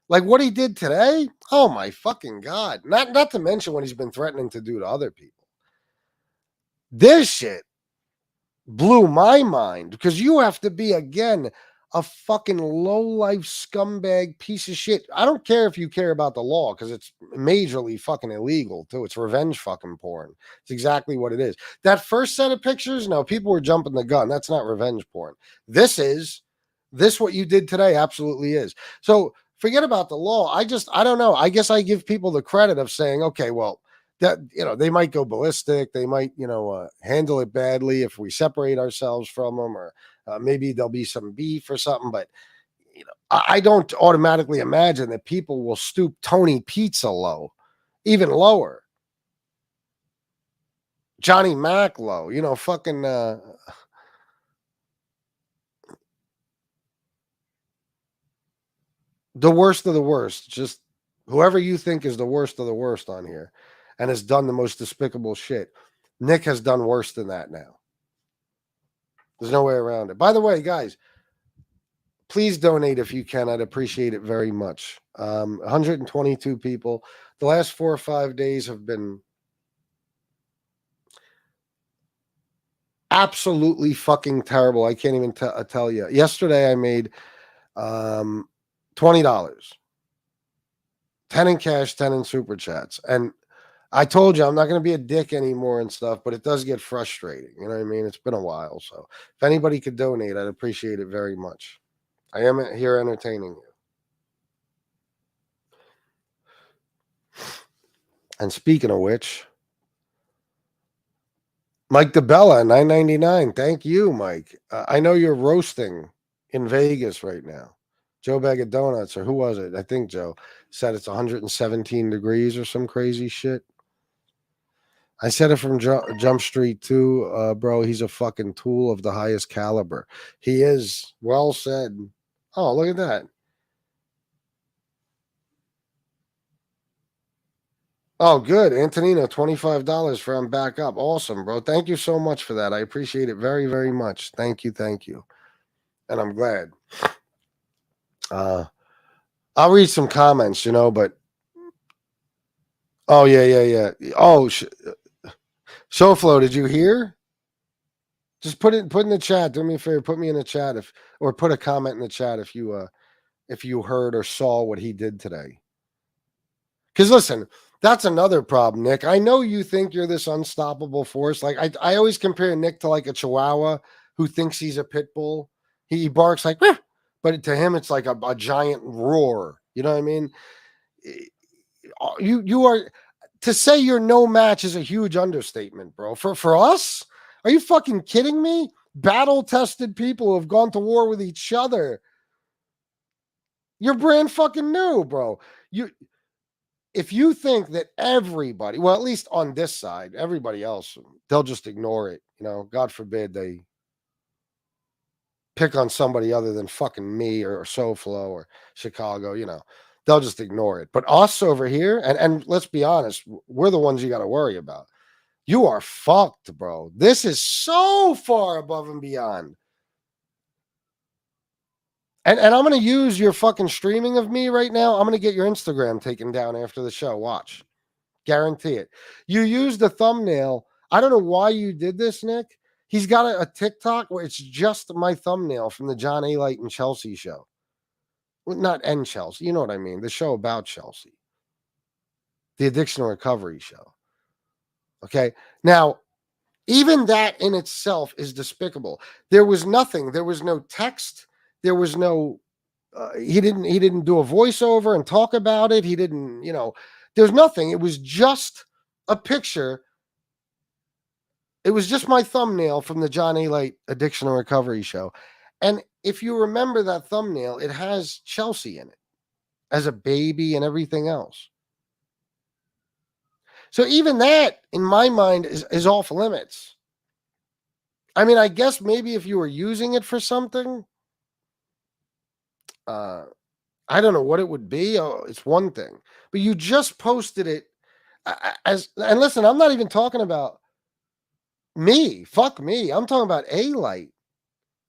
[SPEAKER 8] Like what he did today? Oh my fucking God. Not to mention what he's been threatening to do to other people. This shit blew my mind because you have to be, again, a fucking low-life scumbag piece of shit. I don't care if you care about the law because it's majorly fucking illegal, too. It's revenge fucking porn. It's exactly what it is. That first set of pictures, no, people were jumping the gun. That's not revenge porn. This what you did today absolutely is. So forget about the law. I don't know. I guess I give people the credit of saying, okay, well, that they might go ballistic, they might handle it badly if we separate ourselves from them, or maybe there'll be some beef or something. But I don't automatically imagine that people will stoop Tony Pizza low, even lower. Johnny Mac low, fucking the worst of the worst. Just whoever you think is the worst of the worst on here and has done the most despicable shit. Nick has done worse than that now. There's no way around it. By the way, guys, please donate if you can. I'd appreciate it very much. 122 people. The last 4 or 5 days have been absolutely fucking terrible. I can't even tell you. Yesterday I made $20. 10 in cash, 10 in super chats. And I told you I'm not going to be a dick anymore and stuff, but it does get frustrating. You know what I mean? It's been a while. So if anybody could donate, I'd appreciate it very much. I am here entertaining you. And speaking of which, Mike DeBella, $9.99. Thank you, Mike. I know you're roasting in Vegas right now. Joe Bag of Donuts, or who was it? I think Joe said it's 117 degrees or some crazy shit. I said it from Jump Street too, bro. He's a fucking tool of the highest caliber. He is. Well said. Oh, look at that. Oh, good. Antonino, $25 for I'm back up. Awesome, bro. Thank you so much for that. I appreciate it very, very much. Thank you. Thank you. And I'm glad. I'll read some comments, but oh, yeah. Oh, SoFlo, did you hear? Just put in the chat. Do me a favor. Put me in the chat or put a comment in the chat if you heard or saw what he did today. Because listen, that's another problem, Nick. I know you think you're this unstoppable force. Like I always compare Nick to like a Chihuahua who thinks he's a pit bull. He barks like, "Wah!" But to him, it's like a giant roar. You know what I mean? You are, to say you're no match is a huge understatement, bro. For us, are you fucking kidding me? Battle-tested people who have gone to war with each other. You're brand fucking new, bro. If you think that everybody, well, at least on this side, everybody else, they'll just ignore it. God forbid they pick on somebody other than fucking me or SoFlo or Chicago, they'll just ignore it. But us over here, and let's be honest, we're the ones you got to worry about. You are fucked, bro. This is so far above and beyond. And I'm going to use your fucking streaming of me right now. I'm going to get your Instagram taken down after the show. Watch. Guarantee it. You used the thumbnail. I don't know why you did this, Nick. He's got a TikTok where it's just my thumbnail from the John A. Light and Chelsea show. Well, not Chelsea. You know what I mean. The show about Chelsea. The addiction recovery show. Okay. Now, even that in itself is despicable. There was nothing. There was no text. There was no. He didn't do a voiceover and talk about it. He didn't. There's nothing. It was just a picture. It was just my thumbnail from the John A. Light Addiction and Recovery Show. And if you remember that thumbnail, it has Chelsea in it as a baby and everything else. So even that, in my mind, is off limits. I mean, I guess maybe if you were using it for something, I don't know what it would be. Oh, it's one thing. But you just posted it and listen, I'm not even talking about me. Fuck me. I'm talking about A-Light.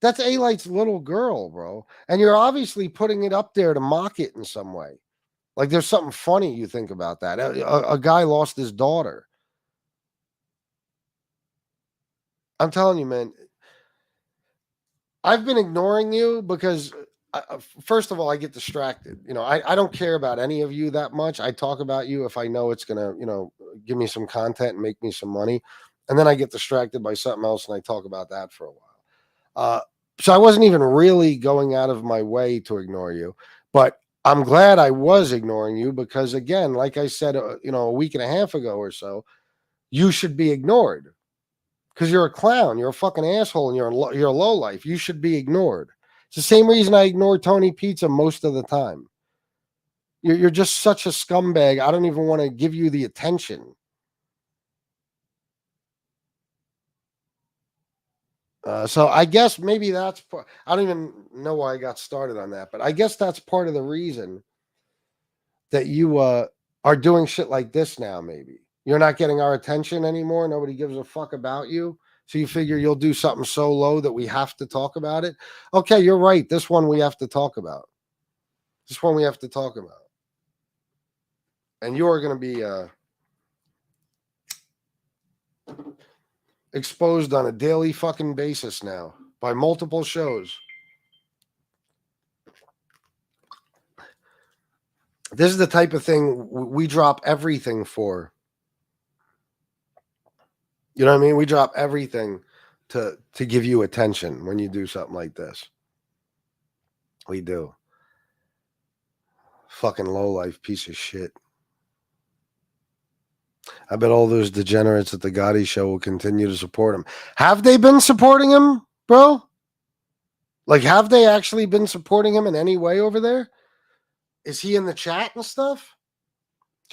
[SPEAKER 8] That's A-Light's little girl, bro. And you're obviously putting it up there to mock it in some way. Like there's something funny you think about that. A guy lost his daughter. I'm telling you, man, I've been ignoring you because, first of all, I get distracted. I don't care about any of you that much. I talk about you if I know it's going to, give me some content and make me some money. And then I get distracted by something else and I talk about that for a while. So I wasn't even really going out of my way to ignore you. But I'm glad I was ignoring you because, again, like I said, a week and a half ago or so, you should be ignored. Because you're a clown, you're a fucking asshole, and you're a lowlife. You should be ignored. It's the same reason I ignore Tony Pizza most of the time. You're just such a scumbag. I don't even want to give you the attention. So I guess maybe that's I don't even know why I got started on that, but I guess that's part of the reason that you are doing shit like this now. Maybe you're not getting our attention anymore. Nobody gives a fuck about you. So you figure you'll do something so low that we have to talk about it. Okay, you're right. This one we have to talk about. This one we have to talk about. And you're going to be exposed on a daily fucking basis now by multiple shows. This is the type of thing we drop everything for. You know what I mean? We drop everything to give you attention when you do something like this. We do. Fucking lowlife piece of shit. I bet all those degenerates at the Gotti show will continue to support him. Have they been supporting him, bro? Like, have they actually been supporting him in any way over there? Is he in the chat and stuff?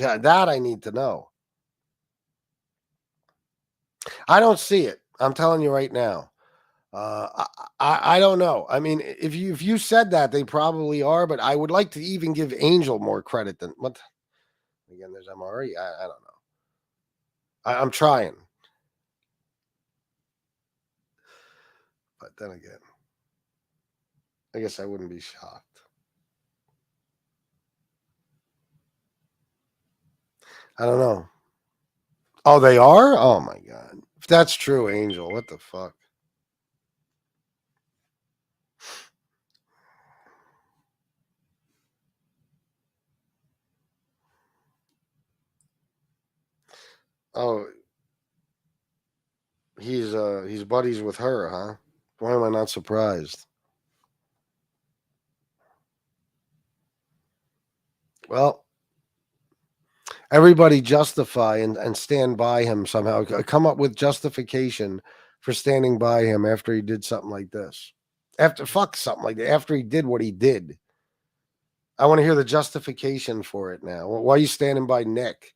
[SPEAKER 8] Yeah, that I need to know. I don't see it. I'm telling you right now. I don't know. I mean, if you said that, they probably are, but I would like to even give Angel more credit than what. Again, there's MRE. I don't know. I'm trying, but then again, I guess I wouldn't be shocked. I don't know. Oh, they are? Oh my God! If that's true, Angel, what the fuck? Oh, he's buddies with her, huh? Why am I not surprised? Well, everybody justify and stand by him somehow. Come up with justification for standing by him after he did something like this. After he did what he did. I want to hear the justification for it now. Why are you standing by Nick?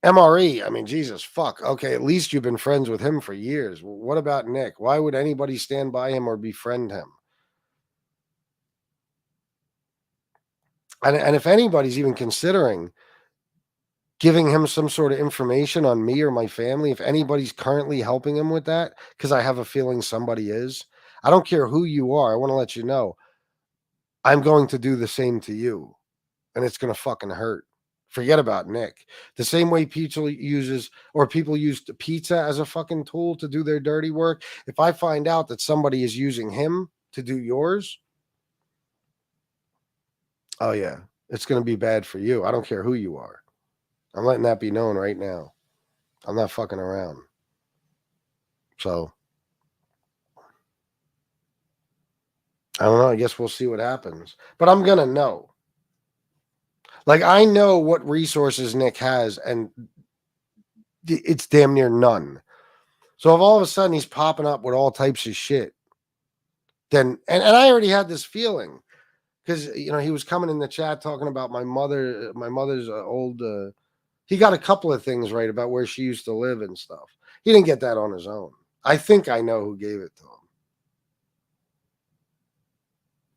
[SPEAKER 8] MRE, I mean, Jesus, fuck. Okay, at least you've been friends with him for years. What about Nick? Why would anybody stand by him or befriend him? And if anybody's even considering giving him some sort of information on me or my family, if anybody's currently helping him with that, because I have a feeling somebody is, I don't care who you are. I want to let you know, I'm going to do the same to you, and it's going to fucking hurt. Forget about Nick. The same way people use pizza as a fucking tool to do their dirty work. If I find out that somebody is using him to do yours, oh yeah, it's going to be bad for you. I don't care who you are. I'm letting that be known right now. I'm not fucking around. So I don't know. I guess we'll see what happens. But I'm gonna know. Like, I know what resources Nick has, and it's damn near none. So if all of a sudden he's popping up with all types of shit, then and I already had this feeling because he was coming in the chat talking about my mother's old. He got a couple of things right about where she used to live and stuff. He didn't get that on his own. I think I know who gave it to him.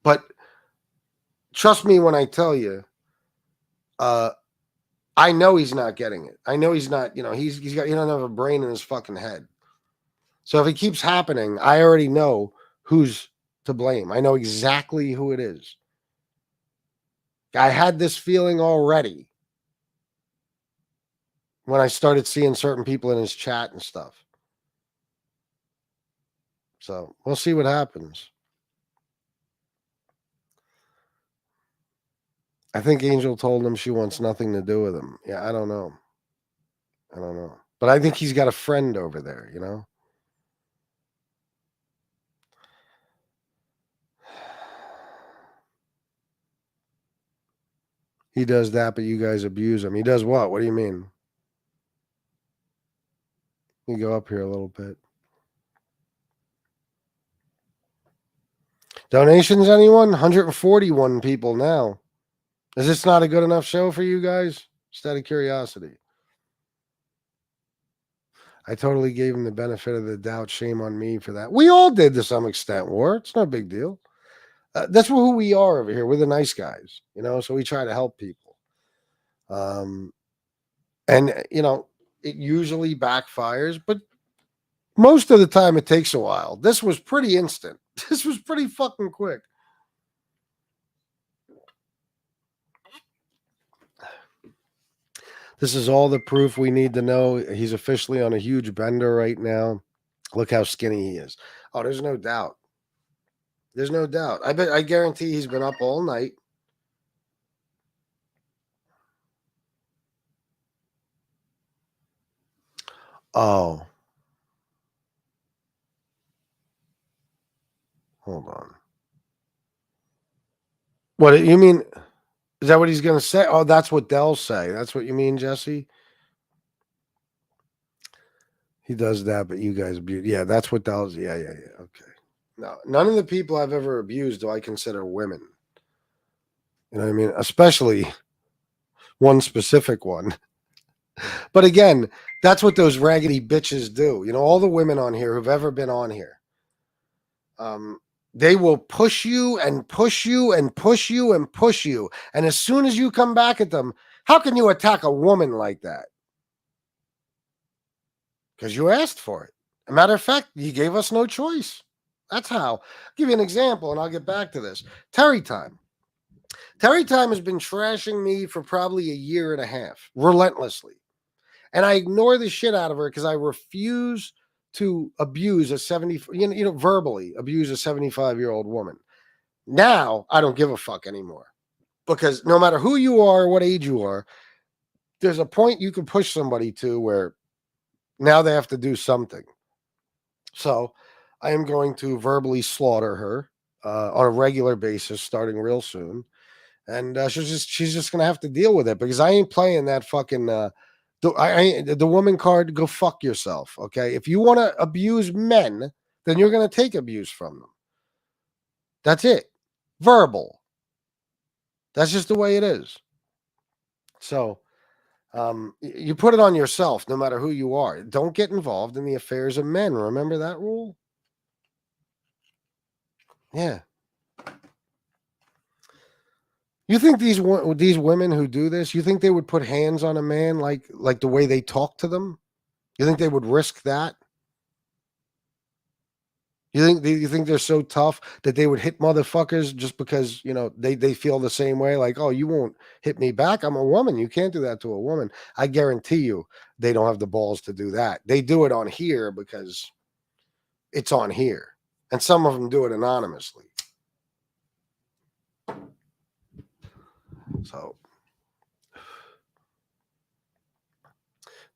[SPEAKER 8] But trust me when I tell you, I know he's not getting it. I know he's not. He doesn't have a brain in his fucking head. So if it keeps happening, I already know who's to blame. I know exactly who it is. I had this feeling already when I started seeing certain people in his chat and stuff. So we'll see what happens. I think Angel told him she wants nothing to do with him. Yeah, I don't know. But I think he's got a friend over there, He does that, but you guys abuse him. He does what? What do you mean? You go up here a little bit. Donations, anyone? 141 people now. Is this not a good enough show for you guys? Just out of curiosity. I totally gave him the benefit of the doubt. Shame on me for that. We all did to some extent, War. It's no big deal. That's who we are over here. We're the nice guys, so we try to help people. And it usually backfires, but most of the time it takes a while. This was pretty instant. This was pretty fucking quick. This is all the proof we need to know. He's officially on a huge bender right now. Look how skinny he is. Oh, there's no doubt. There's no doubt. I guarantee he's been up all night. Oh. Hold on. What you mean? Is that what he's going to say? Oh, that's what they'll say. That's what you mean, Jesse? He does that, but you guys abuse. Yeah, that's what they'll. Yeah. Okay. No, none of the people I've ever abused do I consider women. You know what I mean? Especially one specific one. But again, that's what those raggedy bitches do. All the women on here who've ever been on here. They will push you and push you and push you and push you. And as soon as you come back at them, how can you attack a woman like that? Because you asked for it. As a matter of fact, you gave us no choice. That's how. I'll give you an example, and I'll get back to this. Terry Time. Terry Time has been trashing me for probably a year and a half, relentlessly. And I ignore the shit out of her because I refuse to abuse a verbally abuse a 75-year-old woman. Now, I don't give a fuck anymore. Because no matter who you are, what age you are, there's a point you can push somebody to where now they have to do something. So I am going to verbally slaughter her on a regular basis starting real soon. And she's just going to have to deal with it because I ain't playing that fucking the woman card. Go fuck yourself, okay? If you want to abuse men, then you're going to take abuse from them. That's it. Verbal. That's just the way it is. So you put it on yourself no matter who you are. Don't get involved in the affairs of men. Remember that rule? Yeah. You think these women who do this, you think they would put hands on a man like the way they talk to them? You think they would risk that? You think they're so tough that they would hit motherfuckers just because, they feel the same way? Like, oh, you won't hit me back. I'm a woman. You can't do that to a woman. I guarantee you they don't have the balls to do that. They do it on here because it's on here. And some of them do it anonymously. So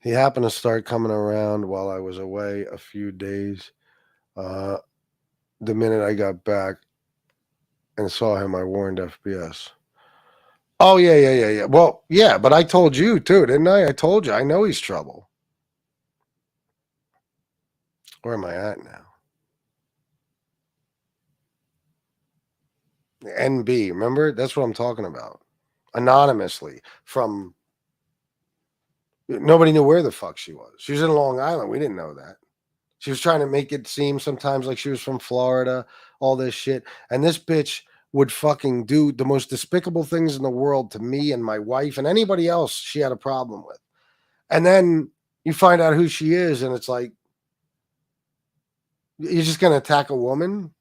[SPEAKER 8] He happened to start coming around while I was away a few days. The minute I got back and saw him, I warned FBS. Oh, yeah. Well, yeah, but I told you too, didn't I? I told you. I know he's trouble. Where am I at now? NB, remember? That's what I'm talking about. Anonymously from... Nobody knew where the fuck she was. She was in Long Island. We didn't know that. She was trying to make it seem sometimes like she was from Florida, all this shit. And this bitch would fucking do the most despicable things in the world to me and my wife and anybody else she had a problem with. And then you find out who she is, and it's like, you're just going to attack a woman?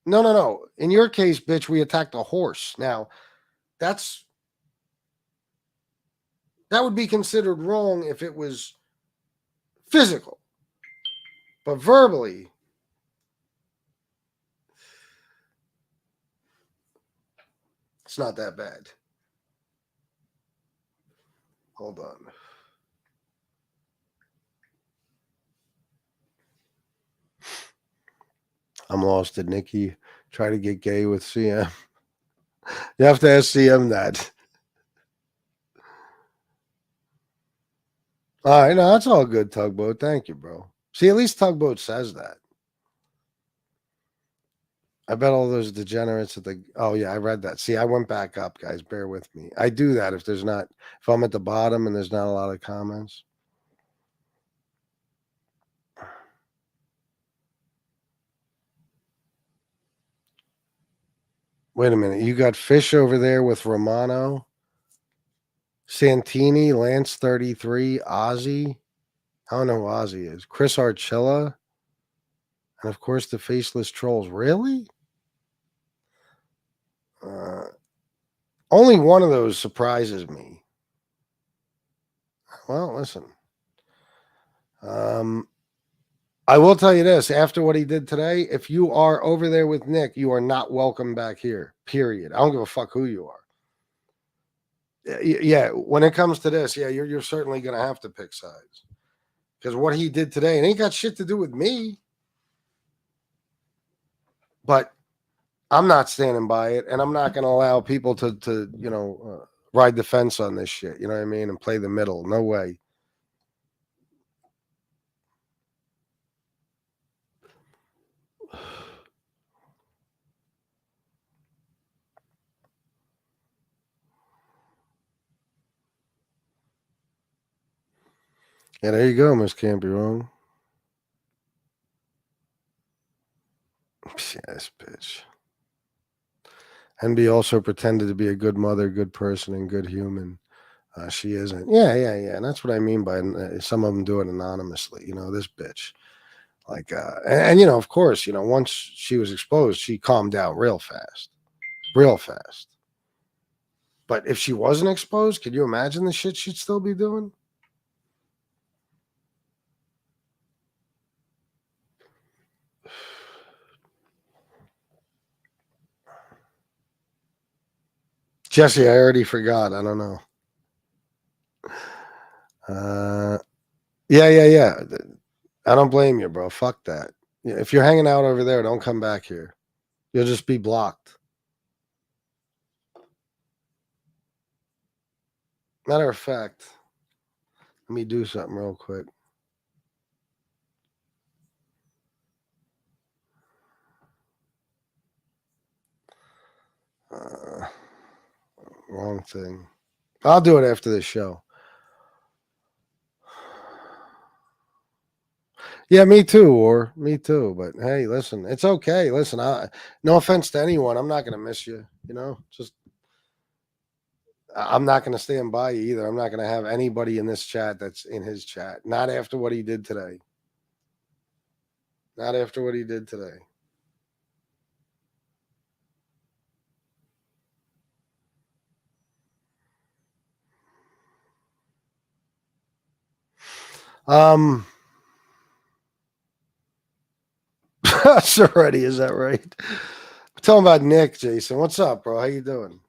[SPEAKER 8] No. In your case, bitch, we attacked a horse. Now, that would be considered wrong if it was physical. But verbally, it's not that bad. Hold on. I'm lost. Did Nikki try to get gay with CM? You have to ask CM that. All right, no, that's all good, Tugboat. Thank you, bro. See, at least Tugboat says that. I bet all those degenerates at the... Oh, yeah, I read that. See, I went back up, guys. Bear with me. I do that if I'm at the bottom and there's not a lot of comments. Wait a minute. You got Fish over there with Romano, Santini, Lance 33, Ozzy. I don't know who Ozzy is. Chris Archilla. And, of course, the Faceless Trolls. Really? Only one of those surprises me. Well, listen. I will tell you this. After what he did today, if you are over there with Nick, you are not welcome back here, period. I don't give a fuck who you are. Yeah, when it comes to this, yeah, you're certainly going to have to pick sides. Because what he did today, it ain't got shit to do with me. But I'm not standing by it, and I'm not going to allow people to ride the fence on this shit, you know what I mean, and play the middle. No way. Yeah, there you go, Miss Can't Be Wrong. Yes, bitch. NB also pretended to be a good mother, good person, and good human. She isn't. Yeah. And that's what I mean by some of them do it anonymously. This bitch. Like, and of course, once she was exposed, she calmed down real fast. But if she wasn't exposed, could you imagine the shit she'd still be doing? Jesse, I already forgot. I don't know. Yeah. I don't blame you, bro. Fuck that. If you're hanging out over there, don't come back here. You'll just be blocked. Matter of fact, let me do something real quick. Wrong thing. I'll do it after the show. Yeah, me too, But hey, listen, it's okay. Listen, no offense to anyone. I'm not going to miss you. I'm not going to stand by you either. I'm not going to have anybody in this chat that's in his chat. Not after what he did today. That's already, is that right? I'm talking about Nick, Jason. What's up, bro? How you doing?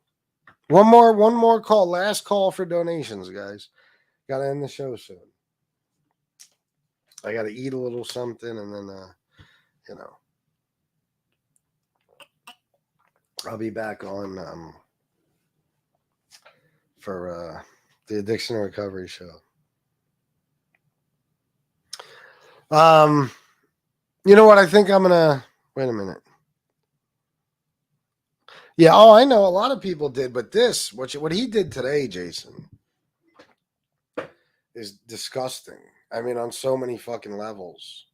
[SPEAKER 8] One more call. Last call for donations, guys. Gotta end the show soon. I got to eat a little something, and then, I'll be back on for the Addiction and Recovery show. You know what? I think I'm gonna wait a minute. Yeah. Oh, I know a lot of people did, but what he did today, Jason, is disgusting. I mean, on so many fucking levels.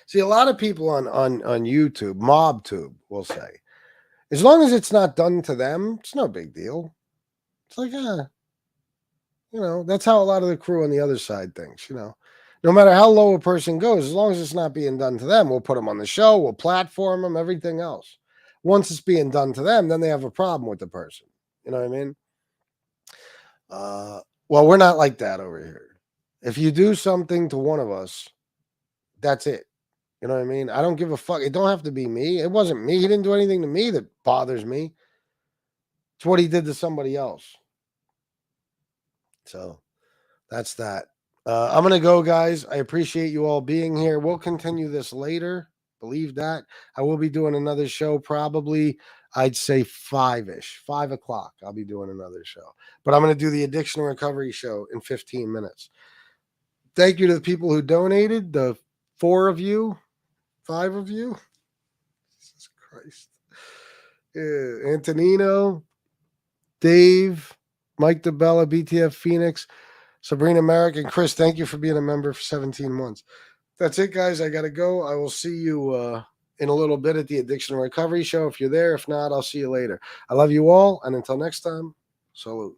[SPEAKER 8] See, a lot of people on YouTube, MobTube, will say, as long as it's not done to them, it's no big deal. It's like, that's how a lot of the crew on the other side thinks, No matter how low a person goes, as long as it's not being done to them, we'll put them on the show, we'll platform them, everything else. Once it's being done to them, then they have a problem with the person. You know what I mean? Well, we're not like that over here. If you do something to one of us, that's it. You know what I mean? I don't give a fuck. It don't have to be me. It wasn't me. He didn't do anything to me that bothers me. It's what he did to somebody else. So that's that. I'm going to go, guys. I appreciate you all being here. We'll continue this later. Believe that. I will be doing another show probably, I'd say 5-ish, 5 o'clock. I'll be doing another show. But I'm going to do the Addiction and Recovery show in 15 minutes. Thank you to the people who donated, the 4 of you, 5 of you. Jesus Christ. Antonino, Dave, Mike DeBella, BTF Phoenix, Sabrina Merrick, and Chris, thank you for being a member for 17 months. That's it, guys. I got to go. I will see you in a little bit at the Addiction and Recovery show if you're there. If not, I'll see you later. I love you all, and until next time, salute.